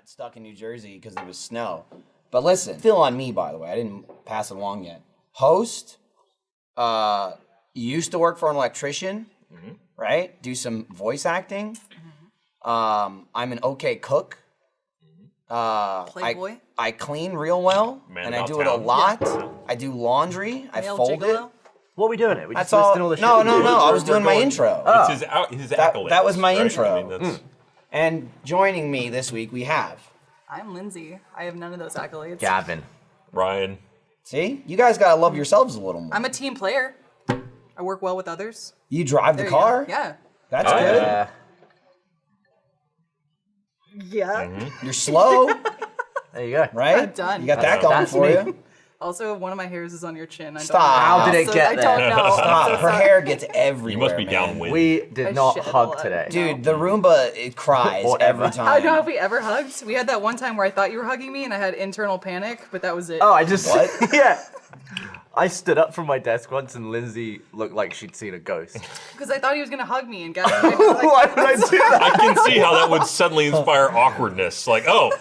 got stuck in New Jersey because there was snow. But listen, still on me, by the way. I didn't pass it along yet. Host, used to work for an electrician, right? Do some voice acting. I'm an okay cook. Playboy. I clean real well, and I do it a lot. Yeah. I do laundry. I fold it. What are we doing? We That's just all. all the shit No. I was doing my intro. Oh. It's his accolades. That was my right? intro. I mean, that's... And joining me this week, we have... I'm Lindsay. I have none of those accolades. Gavin. Ryan. See? You guys gotta love yourselves a little more. I'm a team player. I work well with others. You drive the car? Yeah. That's good. Yeah. You're slow, There you go. right? I'm done. You got that going That's for me. you. Also, one of my hairs is on your chin. I Stop. Don't know. How did it get I there? don't know. Stop. Her hair gets everywhere. You must be man. downwind. We I did not shit it hug all out. today. Dude, the Roomba, it cries Whatever. every time. I don't know if we ever hugged. We had that one time where I thought you were hugging me and I had internal panic, but that was it. Oh, I just What? yeah. I stood up from my desk once and Lindsay looked like she'd seen a ghost. Because I thought he was gonna hug me and get Why would I do that? I can see how that would suddenly inspire awkwardness. Like, oh,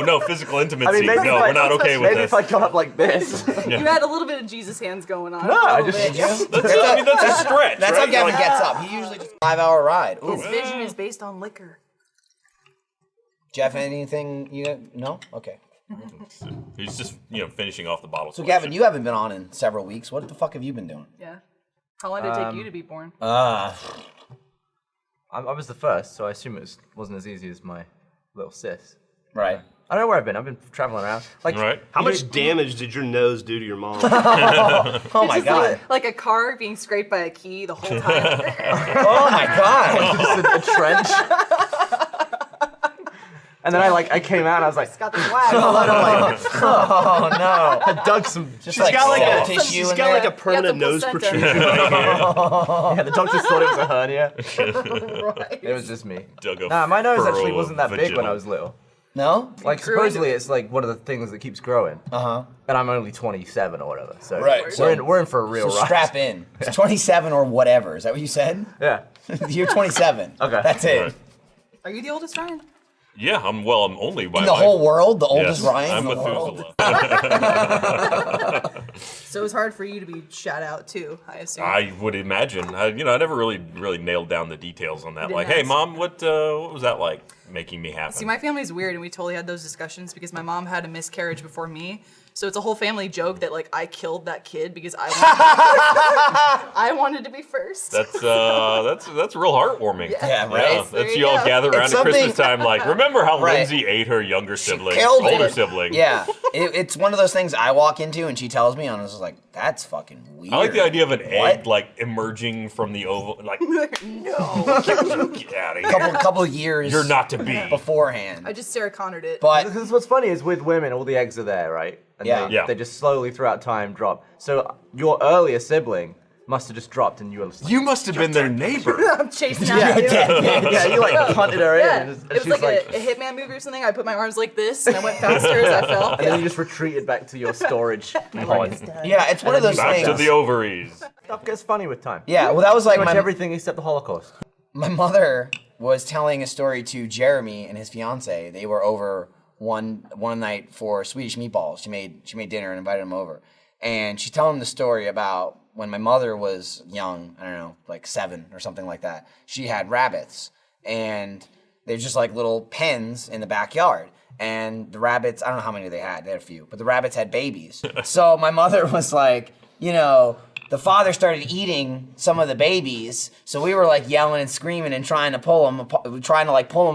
no, physical intimacy. I mean, maybe no, if I, we're not okay with maybe this. if I got up like this. You had a little bit of Jesus hands going on. No, I a little just- bit. I mean, that's a stretch. That's right? how Gavin Like, gets up. He usually just 5-hour ride. Ooh. His vision is based on liquor. Jeff, anything you no? Okay. He's just, finishing off the bottle. So Gavin, you haven't been on in several weeks. What the fuck have you been doing? Yeah. How long did it take you to be born? I was the first, so I assume it wasn't as easy as my little sis. Right. I don't know where I've been. I've been traveling around. Like, Right. How much damage did your nose do to your mom? Oh my god. Like a car being scraped by a key the whole time. Oh my god. just a trench. And then I came out and I was like, It's got the swag. Oh no. I dug some. Just She's got like soft a, tissue she's in got there. like a permanent the nose placenta. protrusion right here. Yeah, the doctors thought it was a hernia. Right. It was just me. Dug a Nah, my nose furrow actually of wasn't that big when vaginal. I was little. No? Like grew into supposedly it. it's like one of the things that keeps growing. Uh-huh. And I'm only 27 or whatever. So Right, we're, so- we're in for a real So ride. strap in. It's 27 or whatever. Is that what you said? Yeah. You're 27. Okay. That's it. Right. Are you the oldest, Ryan? Yeah, I'm only by In the my- whole world, the oldest Yes, Ryan I'm in the world. Methuselah. So it was hard for you to be shout out too, I assume. I would imagine. I never really nailed down the details on that. Didn't Like, hey, ask. Mom, what was that like making me happen? See, my family's weird, and we totally had those discussions because my mom had a miscarriage before me. So it's a whole family joke that like I killed that kid because I wanted to be first. That's real heartwarming. Yeah, right? There That's you you all go. gather around It's at Christmas something- time. Like, remember how Right. Lindsay ate her younger sibling, killed older it. sibling? Yeah. It's one of those things I walk into and she tells me, and I was just like, that's fucking weird. I like the idea of an egg What? like emerging from the oval. Like, No. get out of here. couple years You're not to be. I beforehand. just Sarah Connored it. But Because what's funny is with women, all the eggs are there, right? And Yeah. they, Yeah. they just slowly throughout time drop. So your earlier sibling must have just dropped and you were just like, You must have been their neighbor. I'm chasing after you. yeah, you like punted her Yeah, in. it And was she's like a Hitman movie or something. I put my arms like this, and I went faster as I fell. and then you just retreated back to your storage pod. yeah, it's one of those Back things. to the ovaries. Stuff gets funny with time. Yeah, well, that was like Pretty much my, everything except the Holocaust. my mother was telling a story to Jeremy and his fiance. They were over one night for Swedish meatballs. She made dinner and invited him over. And she's telling him the story about when my mother was young, I don't know, like 7 or something like that. She had rabbits, and they're just like little pens in the backyard. And the rabbits, I don't know how many they had a few, but the rabbits had babies. So my mother was like, the father started eating some of the babies, so we were like yelling and screaming and trying to pull him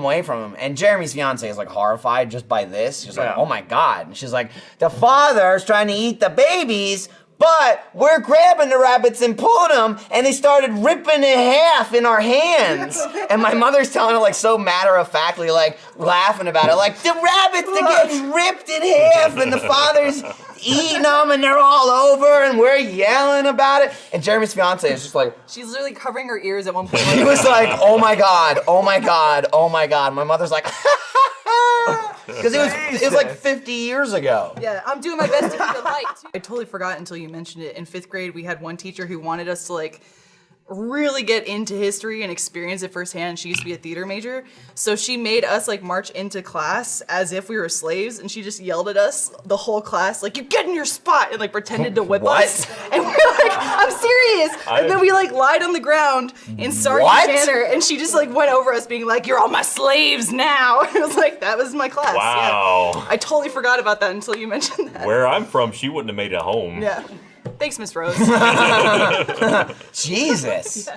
away from him. And Jeremy's fiance is like horrified just by this. She's like, Yeah. "Oh my god!" And she's like, "The father's trying to eat the babies, but we're grabbing the rabbits and pulling them, and they started ripping in half in our hands." And my mother's telling it like so matter of factly, like laughing about it, like the rabbits are getting ripped in half, and the father's eating them, and they're all over, and we're yelling about it. And Jeremy's fiance is just like, She's literally covering her ears at one point. he was like, "Oh my god, oh my god, oh my god." My mother's like, because it was like 50 years ago. Yeah, I'm doing my best to keep it light. Too. I totally forgot until you mentioned it. In 5th grade, we had one teacher who wanted us to like really get into history and experience it firsthand. She used to be a theater major, so she made us like march into class as if we were slaves, and she just yelled at us the whole class like, "You get in your spot," and like pretended to whip What? us. And we're like, "I'm serious." And then we like lied on the ground in sergeant What? manner, and she just like went over us being like, "You're all my slaves now." And I was like, "That was my class." Wow. Yeah. I totally forgot about that until you mentioned that. Where I'm from, she wouldn't have made it home. Yeah. Thanks, Miss Rose. Jesus.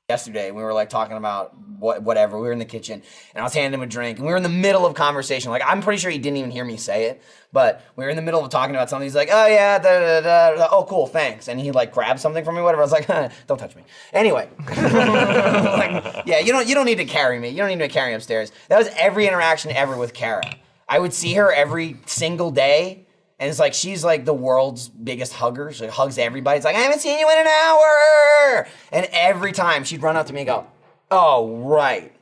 Yesterday, we were like talking about whatever. We were in the kitchen, and I was handing him a drink, and we were in the middle of conversation. Like, I'm pretty sure he didn't even hear me say it, but we were in the middle of talking about something. He's like, "Oh yeah, da da da da. Oh cool, thanks." And he like grabbed something from me, whatever. I was like, "Don't touch me." Anyway, like, yeah, you don't need to carry me. You don't need to carry me upstairs. That was every interaction ever with Kara. I would see her every single day. And it's like, she's like the world's biggest hugger. She hugs everybody. It's like, "I haven't seen you in an hour." And every time she'd run up to me and go, "Oh, right.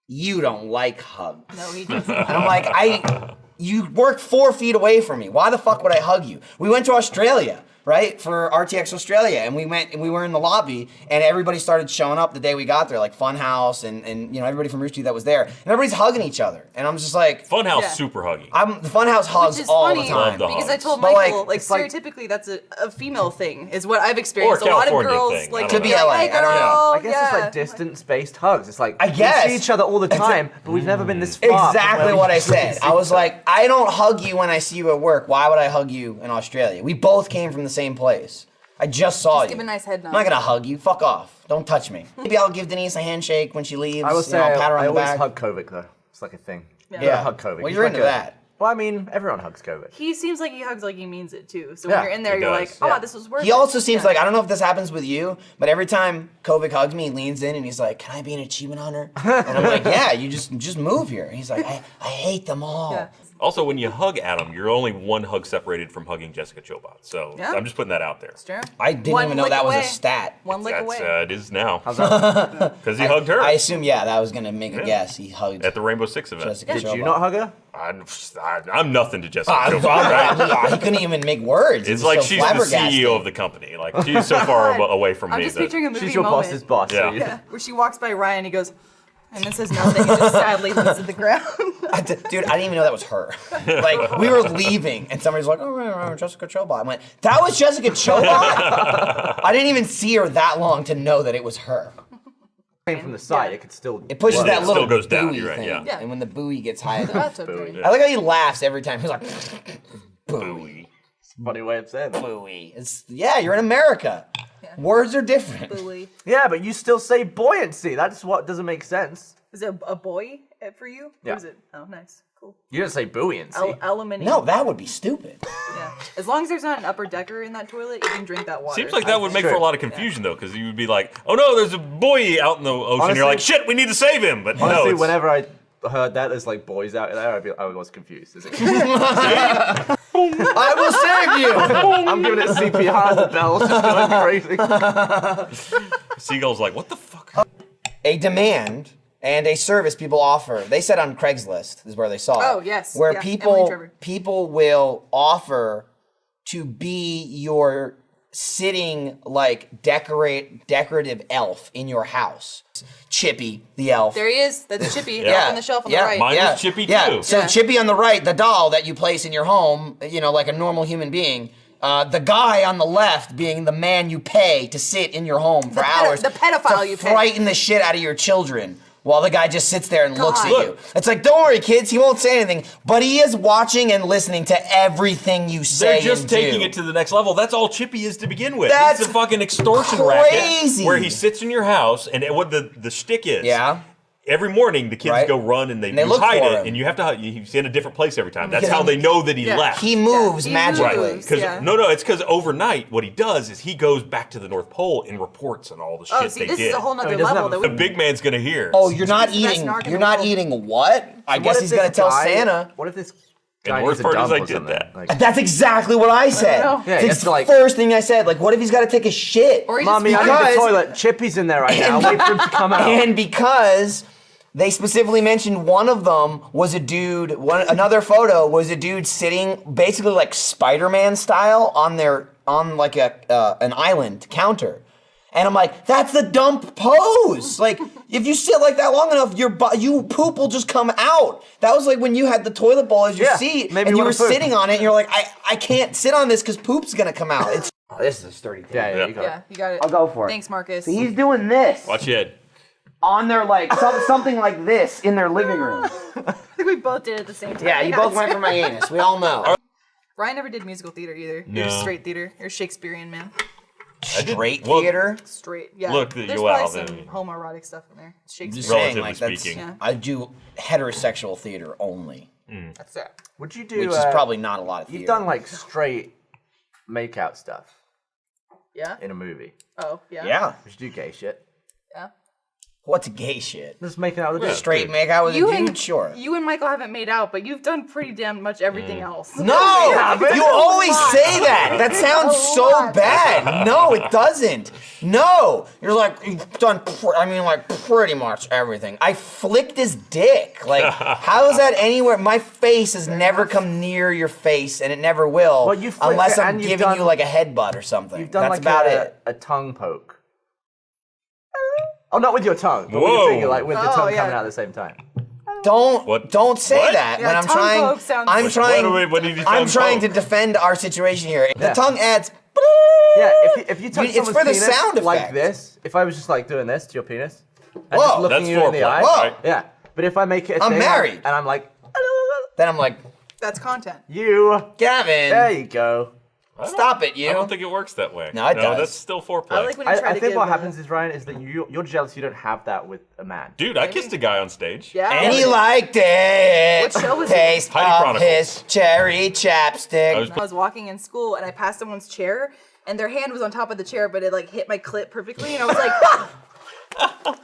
You don't like hugs." No, he doesn't. And I'm like, you work 4 feet away from me. Why the fuck would I hug you? We went to Australia, right? For RTX Australia. And we were in the lobby, and everybody started showing up the day we got there, like Funhouse and you know, everybody from Rooster that was there. And everybody's hugging each other. And I'm just like, Funhouse Yeah. super huggy. the Funhouse hugs Which is all funny the time. Love the because I hugs. told But, like, Michael, like it's like- stereotypically that's a female thing, is what I've experienced. Or a a lot of California girls thing, I like don't to know. be Could be like, LA, "Hey, I don't know. girl," I guess it's yeah. like distance-based hugs. It's like I guess. we see each other all the time, but we've never been this far. from Exactly where what we I usually said. see I was each other. like, I don't hug you when I see you at work. Why would I hug you in Australia? We both came from the same place. I just saw you. give a nice head nod. I'm not gonna hug you. Fuck off. Don't touch me. Maybe I'll give Denise a handshake when she leaves. I will say, I'll pat her on I the always back. hug Kovic though. It's like a thing. Yeah. You gotta hug Kovic. Well, He's you're like into a- that. Well, I mean, everyone hugs Kovic. He seems like he hugs like he means it too. So Yeah, when you're in there, he you're does. like, "Oh, Yeah. this was worth it." He also seems Yeah. like, I don't know if this happens with you, but every time Kovic hugs me, he leans in and he's like, "Can I be an achievement hunter?" And I'm like, "Yeah, you just move here." And he's like, I hate them all. Yeah. Also, when you hug Adam, you're only one hug separated from hugging Jessica Chobot. So Yeah. I'm just putting that out there. Sure. I didn't One even know lick that was away. a stat. One lick That's away. it is now. How's that? Because he hugged her I assume, yeah, that was gonna make a guess. He hugged at the Rainbow Six event. Jessica Did you Chobot. not hug her? I'm nothing to Jessica Ah, Chobot. Right? he couldn't even make words. He It's was like so she's the flabbergasted. CEO of the company. Like she's so far away from I'm me just that picturing a movie She's your moment. boss's boss. Yeah. So you- Yeah, where she walks by Ryan, he goes, and then says nothing, and just sadly looks at the ground. Dude, I didn't even know that was her. Like, we were leaving, and somebody's like, "Oh, right, Jessica Chobot." I'm like, "That was Jessica Chobot?" I didn't even see her that long to know that it was her. Came from the side, Yeah. it could still. It pushes Well, that it little still goes down, buoy you're right, thing, yeah. Yeah. and when the buoy gets high enough. That's okay. I like how he laughs every time. He's like, buoy, Buoy. Funny way of saying that. buoy. Yeah, you're in America. Words are different. Buoy. Yeah, but you still say buoyancy. That's what doesn't make sense. Is it a boy for you? Yeah. Or is it? Oh, nice. Cool. You didn't say buoyancy. Aluminium. No, that would be stupid. Yeah. As long as there's not an upper decker in that toilet, you can drink that water. Seems like that would make Sure. for a lot of confusion though, because you would be like, "Oh no, there's a buoy out in the ocean." Honestly- You're like, "Shit, we need to save him." But no, Honestly, it's, whenever I heard that there's like boys out there, I was confused. Is it? I will save you. I'm giving it CPR and the bell's just going crazy. Seagull's like, "What the fuck?" A demand and a service people offer. They said on Craigslist is where they saw it. Oh, yes. Where Yeah, Emily and Trevor. people will offer to be your sitting like decorative elf in your house. Chippy the elf. There he is. That's Chippy. Yeah. On the shelf on yeah, the right. Mine yeah, was Chippy yeah. too. So Yeah. Chippy on the right, the doll that you place in your home, you know, like a normal human being. The guy on the left being the man you pay to sit in your home for hours. the pedophile to you pay. frighten the shit out of your children. While the guy just sits there and looks at God. you. It's like, don't worry, kids, he won't say anything, but he is watching and listening to everything you say. They're just and taking do. it to the next level. That's all Chippy is to begin with. That's It's a fucking extortion crazy. racket where he sits in your house, and what the shtick is. Yeah. Every morning, the kids Right. go run and they they look hide for it, him. and you have to he's in a different place every time. That's Because how he- they know that he Yeah. left. He moves He magically. moves. Because Yeah. no, it's because overnight what he does is he goes back to the North Pole and reports on all the shit Oh, see, they this did. is a whole nother he doesn't level have that a- we the big man's gonna hear. Oh, you're not He's the best eating. narc in You're the not world. eating what? I guess What if he's this gonna tell guy- Santa. What if this And guy the worst needs a part is dump I or did something? that. Like, That's exactly what I said. know. Yeah, it's it's the like- first thing I said. Like, what if he's got to take a shit? Or he just Mommy, I need because- the toilet. Chippy's in there right now. Wait for him to come out. And because they specifically mentioned one of them was a dude, another photo was a dude sitting basically like Spider-Man style on like an island counter. And I'm like, that's the dump pose. Like, if you sit like that long enough, you poop will just come out. That was like when you had the toilet bowl as your seat, maybe and you you were wanna poop. sitting on it, and you're like, I can't sit on this because poop's gonna come out. It's this is a sturdy thing. Yeah, you got Yeah, it. you got it. I'll go for it. Thanks, Marcus. So he's doing this Watch your head. on their like something like this in their living room. I think we both did it at the same time. Yeah, you both went for my anus. We all know. Ryan never did musical theater either. You're just No. straight theater. You're a Shakespearean man. Straight well, theater. Straight. Yeah. Look, There's well, probably then- some homoerotic stuff in there. It's I'm just Shakespeare. saying, Relatively like that's. speaking. Yeah. I do heterosexual theater only, That's it. Would you do? which is probably not a lot of theater. You've done like straight makeout stuff Yeah. in a movie. Oh, yeah. Yeah. Would you do gay shit? Yeah. What's gay shit? Just making out with a dude. Straight make out with a dude? Sure. You and Michael haven't made out, but you've done pretty damn much everything else. No! You always say that! That sounds so bad! No, it doesn't! No! You're like, you've done, pretty much everything. I flicked his dick. Like, how is that anywhere? My face has never come near your face, and it never will, Well, you flicked unless it I'm and you've giving done- you like a headbutt or something. You've done That's like about it. a tongue poke. Oh, not with your tongue, but with Whoa. your finger, like with the Oh, tongue yeah. coming out at the same time. What? Don't say What? that Yeah, when I'm tongue trying. poke sounds- I'm What- trying. what did you I'm tongue trying to poke? defend our situation here. The Yeah. tongue adds. Yeah, if you touch It's someone's for the penis sound like effect. this, if I was just like doing this to your penis, and Whoa, just looking that's you in the foreplay, eye, right? yeah. But if I make it, a I'm thing, married. and I'm like, Then I'm like, That's content. you, Gavin, there you go. stop it, you. I don't think it works that way. No, it does. That's still foreplay. I like when you try I to think give what a- happens is, Ryan, is that you're jealous you don't have that with a man. Dude, I kissed a guy on stage. Yeah. And he liked it. What show was it? Taste Heidi of Chronicles. his cherry chapstick. I I was walking in school and I passed someone's chair and their hand was on top of the chair, but it like hit my clit perfectly, and I was like,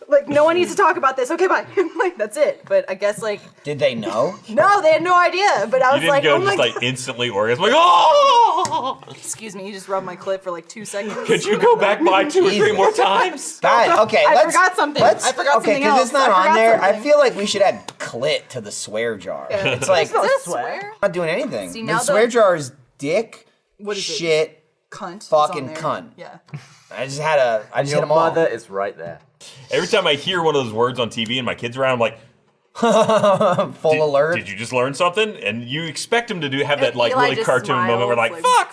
like no one needs to talk about this. Okay, bye. Like that's it. But I guess like Did they know? no, they had no idea. But I You was didn't like, go oh my just god. like instantly orgasm. Like, oh! Excuse me, you just rubbed my clit for like 2 seconds. Could you go back by 2 or 3 more times? God, okay, I let's. forgot something. Let's, I forgot okay, something because it's else. not I on forgot there. I something. feel like we should add clit to the swear jar. It's like Is that a swear. swear? not doing anything. See, The now swear the- jar is dick, What is it? shit. Cunt. is Fucking on there. cunt. Yeah. I just hit Your them all. mother is right there. Every time I hear one of those words on TV and my kids around, I'm like, Full alert. did you just learn something? And you expect them to have that And like Eli really just cartoon moment where smiles, like, like-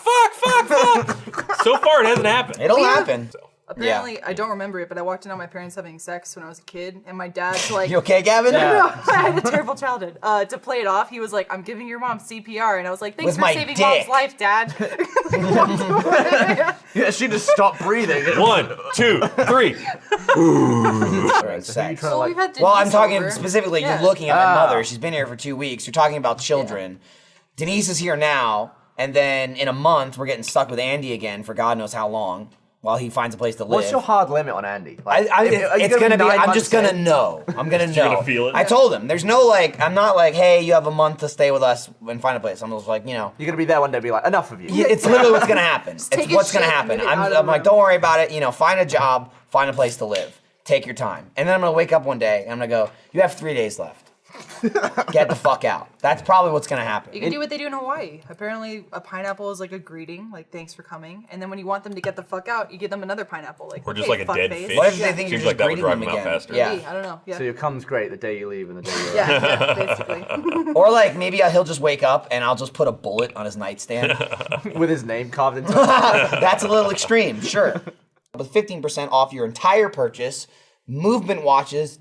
fuck. So far, it hasn't happened. It'll happen. Apparently, I don't remember it, but I walked in on my parents having sex when I was a kid, and my dad to like. You okay, Gavin? No, I had a terrible childhood. To play it off, he was like, "I'm giving your mom CPR," and I was like, "Thanks With for my saving dick. mom's life, Dad." Yeah, she just stopped breathing. 1, 2, 3. Alright, sex. Well, we've had Well, I'm Denise talking over. specifically, Yeah. you're looking at my mother. She's been here for 2 weeks. You're talking about children. Denise is here now, and then in a month, we're getting stuck with Andy again for God knows how long while he finds a place to live. What's your hard limit on Andy? Like, I, if- are you it's gonna be. 9 I'm just months gonna in? know. I'm gonna know. gonna feel it? I told him. There's no like. I'm not like, hey, you have a month to stay with us and find a place. I'm just like, you know. You're gonna be there one day, and be like, enough of you. Yeah, it's literally what's gonna happen. It's take his what's gonna shit happen. and get out of the I'm like, room. don't worry about it. You know, find a job, find a place to live. Take your time. And then I'm gonna wake up one day and I'm gonna go, you have 3 days left. Get the fuck out. That's probably what's gonna happen. You can do what they do in Hawaii. Apparently, a pineapple is like a greeting, like thanks for coming. And then when you want them to get the fuck out, you give them another pineapple, like Or just okay, like a dead fuckface. fish. What if they think Seems you're like just that would greeting drive them them out again? faster. Yeah. Maybe, I don't know. Yeah, So your cum's great the day you leave and the day you're yeah, basically. Or like maybe he'll just wake up and I'll just put a bullet on his nightstand. with his name carved into it. That's a little extreme, sure. With 15% off your entire purchase,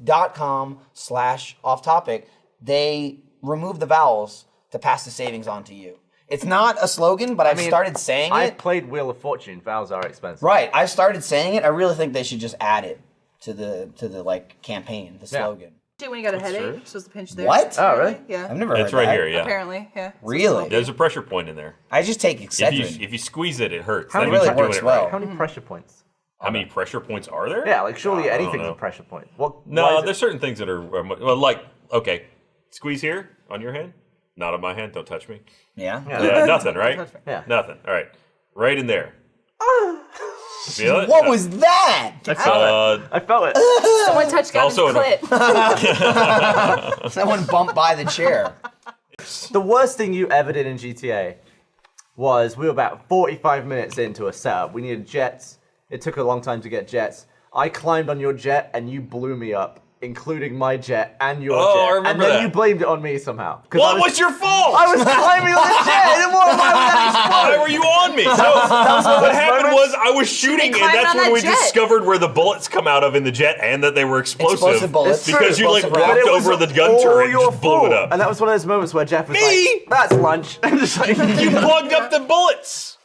movementwatches.com/off topic. They remove the vowels to pass the savings on to you. It's not a slogan, but I've started saying I've it. played Wheel of Fortune. Vowels are expensive. Right, I've started saying it. I really think they should just add it to the like campaign, the slogan. When you got a headache, you're supposed to pinch there. What? Oh, really? Yeah. I've never It's heard right that. here, yeah. Apparently, yeah. Really? There's a pressure point in there. I just take If Excedrin. you squeeze it, it hurts. How That many means really you're works doing it right. well. How many pressure points? How many pressure points are there? Yeah, like surely I don't anything's know. a pressure point. What? why No, is there's it- certain things that are well, like okay, squeeze here on your hand, not on my hand. Don't touch me. Yeah? Yeah, nothing, right? Yeah. Nothing. All right, right in there. Feel it? What was that? I felt it. I felt it. Someone touched Gavin's also clit. Someone bumped by the chair. The worst thing you ever did in GTA was we were about 45 minutes into a setup. We needed jets it took a long time to get jets. I climbed on your jet and you blew me up, including my jet and your jet. I remember and then that. you blamed it on me somehow. What was your fault? I was climbing on the jet. And why would that Why explode? were you on me? No, what happened was I was shooting, and climbed that's on when that we jet. discovered where the bullets come out of in the jet, and that they were explosive. Explosive bullets. Because you like Explosive walked rounds. over the gun all turret and your just blew it fault. up. And that was one of those moments where Jeff was Me? like, "That's lunch." And just like, You plugged up the bullets.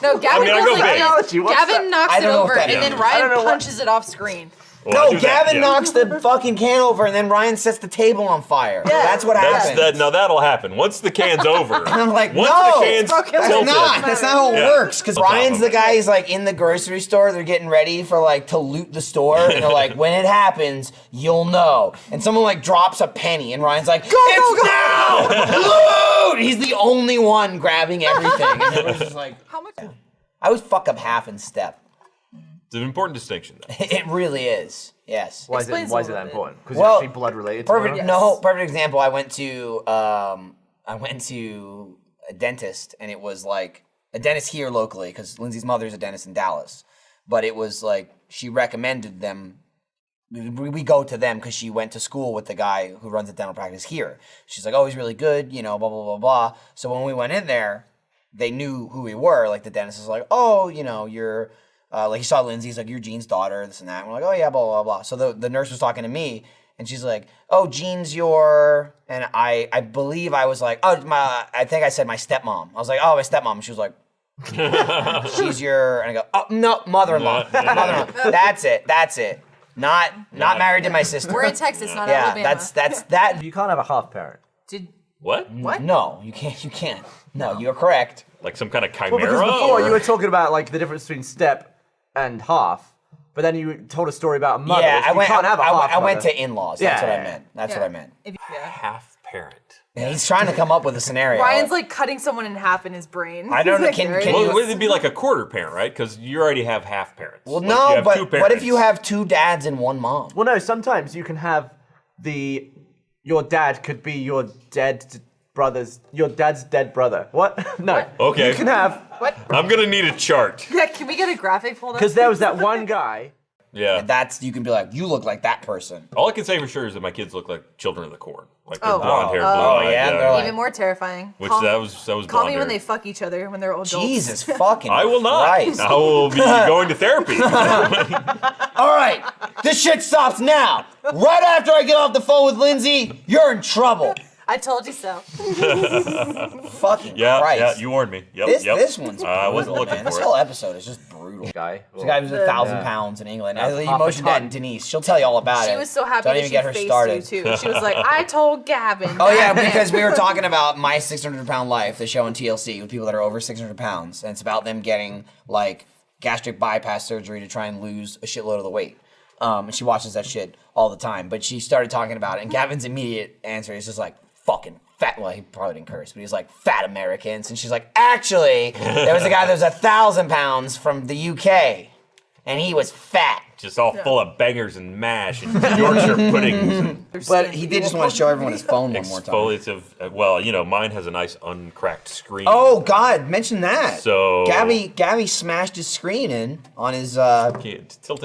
No, Gavin I goes go like big. Technology, this. what's Gavin that? knocks I it don't know over, what that and is. then I don't Ryan know what- punches it off screen. Well, I No, do that, Gavin yeah. knocks the fucking can over, and then Ryan sets the table on fire. That's what happens. Now that'll happen once the can's over. And I'm like, once no, the can's Broken that's tilted. not. That's not how it Yeah. works. Because On top Ryan's of the it. guy who's like in the grocery store. They're getting ready for like to loot the store, and they're like, when it happens, you'll know. And someone like drops a penny, and Ryan's like, it's now! Loot! He's the only one grabbing everything, and everyone's just like, How much? I always fuck up half in step. It's an important distinction, though. It really is. Yes. Why is it Explains a that little bit. important? Because Well, you're actually blood related to Perfect. them? No, perfect example. I went to a dentist, and it was like a dentist here locally because Lindsay's mother's a dentist in Dallas. But it was like she recommended them. We go to them because she went to school with the guy who runs a dental practice here. She's like, oh, he's really good, you know, blah blah blah blah. So when we went in there, they knew who we were. Like the dentist was like, oh, you know, you're. Like he saw Lindsay, he's like, you're Jean's daughter, this and that. And we're like, oh yeah, blah, blah, blah. So the nurse was talking to me, and she's like, oh, Jean's your, and I believe I was like, oh, I think I said my stepmom. I was like, oh, my stepmom. And she was like, she's your, and I go, oh, no, mother-in-law. Mother-in-law. That's it. Not married to my sister. We're in Texas, not yeah, Alabama. that's that. You can't have a half parent. Did What? No, you can't. No, you're correct. Like some kind of chimera? Well, because before or- you were talking about like the difference between step and half, but then you told a story about a mother. Yeah, which I you went. can't have a half I went mother. to in-laws. That's what I Yeah. meant. That's what I meant. half parent. And he's trying to come up with a scenario. Ryan's like cutting someone in half in his brain. I don't know. He's, Can very- Well, you? would it be like a quarter parent, right? Because you already have half parents. Well, Like, you no, have but two what if you parents. have two dads and one mom? Well, no. Sometimes you can have your dad could be your your dad's dead brother. What? No. Okay. You can have I'm gonna need a chart. Yeah, can we get a graphic pulled up? because there was that one guy. Yeah. That's you can be like, you look like that person. All I can say for sure is that my kids look like children of the corn. Like they're Oh. blonde hair, blue Oh, eyed. yeah, they're like- Even more terrifying. Which Call- that was Call blonde me hair. when they fuck each other when they're adults. Jesus fucking I will not. Christ. I will be going to therapy. All right, this shit stops now. Right after I get off the phone with Lindsay, you're in trouble. I told you so. Fucking yeah, Christ. you warned me. Yep, This yep. this one's I wasn't brutal, looking man. for This it. whole episode is just brutal. Guy. There's a guy who's 1,000 Yeah. pounds in England. That's I half a mentioned that ton. Denise. She'll tell you all about it. She was so happy Don't that even she get her faced started. you too. She was like, I told Gavin. Oh yeah, that." because we were talking about My 600 Pound Life, the show on TLC with people that are over 600 pounds, and it's about them getting like gastric bypass surgery to try and lose a shitload of the weight. And she watches that shit all the time. But she started talking about it, and Gavin's immediate answer is just like, fucking fat. Well, he probably didn't curse, but he's like, fat Americans. And she's like, actually, there was a guy that was 1,000 pounds from the UK, and he was fat. Just all full of bangers and mash and Yorkshire puddings and But he did just want to show everyone his phone one more time. exfoliative. Well, you know, mine has a nice uncracked screen. Oh God, mention that. So- Gabby smashed his screen in on his Tilt it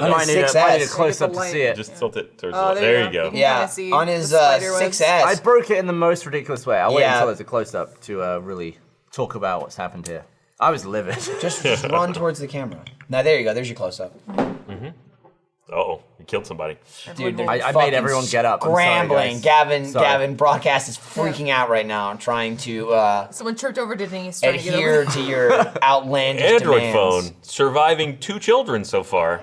On up. his Might need a 6S. close up to Light. see it. Just tilt it towards Oh, the there There you you go. go. You can yeah kinda see on the his spider webs. 6S. I broke it in the most ridiculous way. I'll wait Yeah. until there's a close up to really talk about what's happened here. I was livid. Just run towards the camera. Now there you go. There's your close up. Uh-oh, you killed somebody. Dude, they're I made fucking everyone get up. I'm sorry, Scrambling. guys. Sorry. Gavin broadcast is freaking out right now, trying to Someone tripped over Denise trying to get over adhere to your outlandish Android demands. phone, surviving 2 children so far.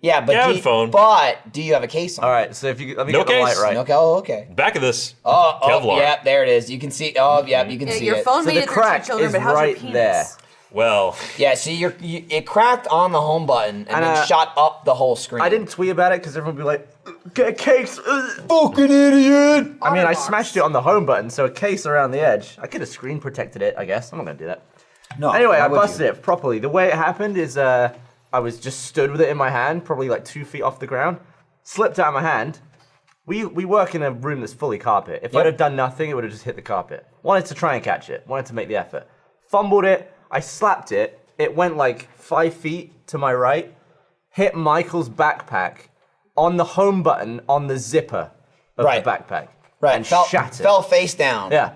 Yeah, but Gavin phone. But do you have a case on? All right, so if you let me No get the light case. right. Okay. Oh, okay. Back of this, Oh, Kevlar. yeah, there it is. You can see. Oh, yeah, you can Yeah, see your it. phone So made the it through crack 2 children, is but how's right your penis? there. well, Yeah, see, it cracked on the home button and then shot up the whole screen. I didn't tweet about it because everyone would be like, "Get cakes." Fucking idiot. I mean, I Otterbox. smashed it on the home button, so a case around the edge. I could have screen protected it, I guess. I'm not gonna do that. No. Anyway, why I would busted you? it properly. The way it happened is I was just stood with it in my hand, probably like 2 feet off the ground, slipped out of my hand. We work in a room that's fully carpet. If Yep. I'd have done nothing, it would have just hit the carpet. Wanted to try and catch it, wanted to make the effort. Fumbled it, I slapped it, it went like 5 feet to my right, hit Michael's backpack on the home button on the zipper of Right. the backpack. Right, And fell shattered. face down. Yeah.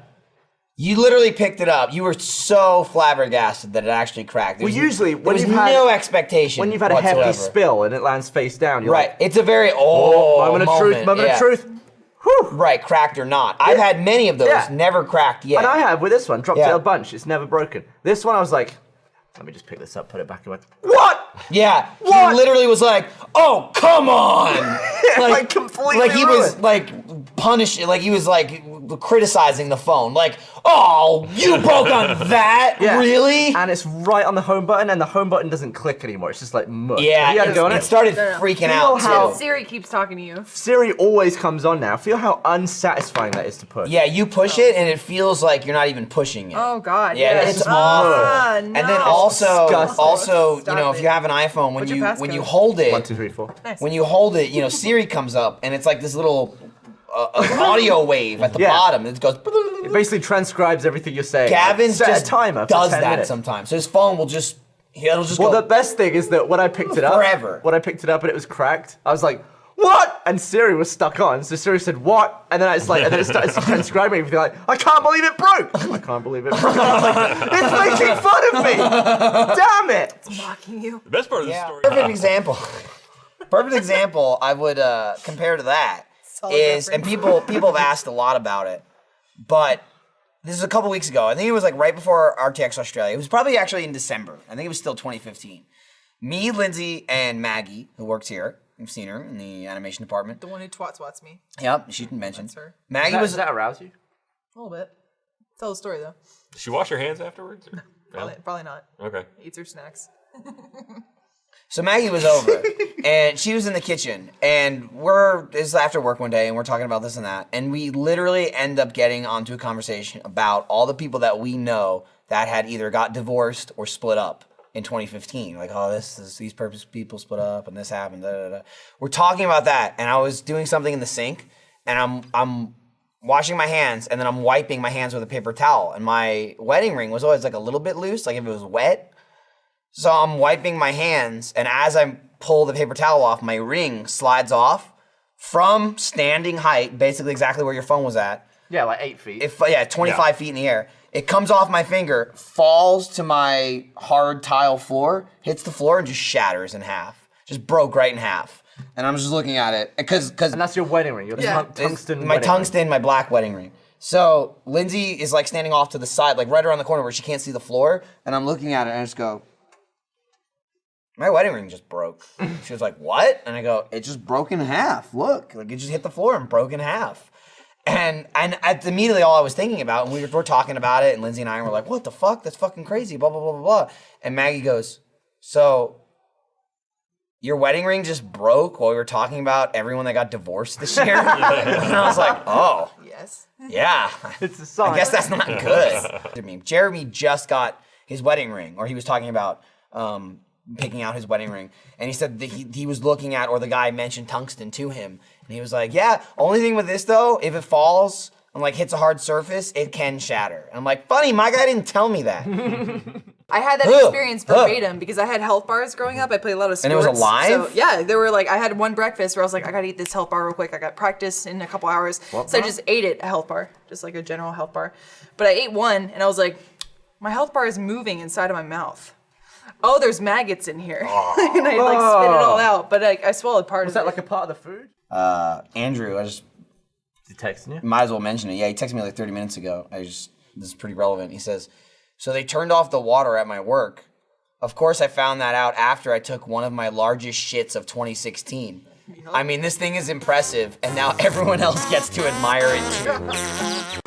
You literally picked it up. You were so flabbergasted that it actually cracked. Well, usually there when was you've had no expectation. when you've had a whatsoever. hefty spill and it lands face down, you're Right, like, it's a very moment of truth, moment yeah. of truth. Whew. Right, cracked or not. I've had many of those, Yeah. never cracked yet. And I have with this one, dropped Yeah. it a bunch. It's never broken. This one, I was like, let me just pick this up, put it back away. What? Yeah, What? he literally was like, "Oh, come on!" Like, completely like he was ruined. like punishing, like he was like criticizing the phone, like, "Oh, you broke on that, Yeah. really?" And it's right on the home button, and the home button doesn't click anymore. It's just like mush. Yeah, Have you had to go on it it? started No, no. freaking Feel out how- too. Siri keeps talking to you. Siri always comes on now. Feel how unsatisfying that is to push. Yeah, you push it, and it feels like you're not even pushing it. Oh God. Yeah, yes. it's Ah, awful. no. And then also, disgusting. you know, if you have an iPhone, when What's your when passcode? you hold it, 1, 2, 3, 4. Nice. when you hold it, you know, Siri comes up, and it's like this little audio wave at the Yeah. bottom. It goes. It basically transcribes everything you're saying. Gavin Like, set just a timer for does 10 that minutes. sometimes. So his phone will just, it'll just Well, go. the best thing is that when I picked it up, Forever. when I picked it up and it was cracked, I was like, "What?" And Siri was stuck on. So Siri said, "What?" And then it's like, and then it started transcribing everything. Like, I can't believe it broke. I can't believe it broke. I was like, it's making fun of me. Damn it. Mocking you. The best part of the Yeah, story. perfect example. Perfect example I would compare to that Solid is, and reference. people have asked a lot about it, but this is a couple weeks ago. I think it was like right before RTX Australia. It was probably actually in December. I think it was still 2015. Me, Lindsay, and Maggie, who works here. You've seen her in the animation department. The one who twats me. Yep, she can mention. That's her. Maggie Does that arouse you? A little bit. Tell the story though. Did she wash her hands afterwards? or- Probably not. Okay. Eats her snacks. So Maggie was over, and she was in the kitchen, and it's after work one day, and we're talking about this and that, and we literally end up getting onto a conversation about all the people that we know that had either got divorced or split up in 2015. Like, oh, these people split up, and this happened. Da, da, da. We're talking about that, and I was doing something in the sink, and I'm washing my hands, and then I'm wiping my hands with a paper towel, and my wedding ring was always like a little bit loose, like if it was wet. So I'm wiping my hands, and as I pull the paper towel off, my ring slides off from standing height, basically exactly where your phone was at. Yeah, like 8 feet. 25 feet in the air. It comes off my finger, falls to my hard tile floor, hits the floor, and just shatters in half. Just broke right in half. And I'm just looking at it because and that's your wedding ring. Your tungsten my wedding tungsten, my black wedding ring. So Lindsay is like standing off to the side, like right around the corner where she can't see the floor, and I'm looking at it and I just go, my wedding ring just broke. She was like, what? And I go, it just broke in half. Look, like it just hit the floor and broke in half. And that's immediately all I was thinking about. And we were talking about it, and Lindsay and I were like, what the fuck? That's fucking crazy, blah, blah, blah, blah, blah. And Maggie goes, so your wedding ring just broke while we were talking about everyone that got divorced this year? And I was like, oh, Yes. yeah. It's a sign. I guess that's not good. Jeremy just got his wedding ring, or he was talking about picking out his wedding ring, and he said that he was looking at, or the guy mentioned tungsten to him, and he was like, yeah, only thing with this though, if it falls and like hits a hard surface, it can shatter. And I'm like, funny, my guy didn't tell me that. I had that experience verbatim because I had health bars growing up. I played a lot of sports. And it was alive? So, yeah, there were like, I had one breakfast where I was like, I gotta eat this health bar real quick. I got practice in a couple hours. So I just ate it, a health bar, just like a general health bar. But I ate one and I was like, my health bar is moving inside of my mouth. Oh, there's maggots in here. And I like spit it all out, but I swallowed part Was of that it. like a part of the food? Andrew, I just Is he texting you? might as well mention it. Yeah, he texted me like 30 minutes ago. This is pretty relevant. He says, so they turned off the water at my work. Of course, I found that out after I took one of my largest shits of 2016. I mean, this thing is impressive, and now everyone else gets to admire it too.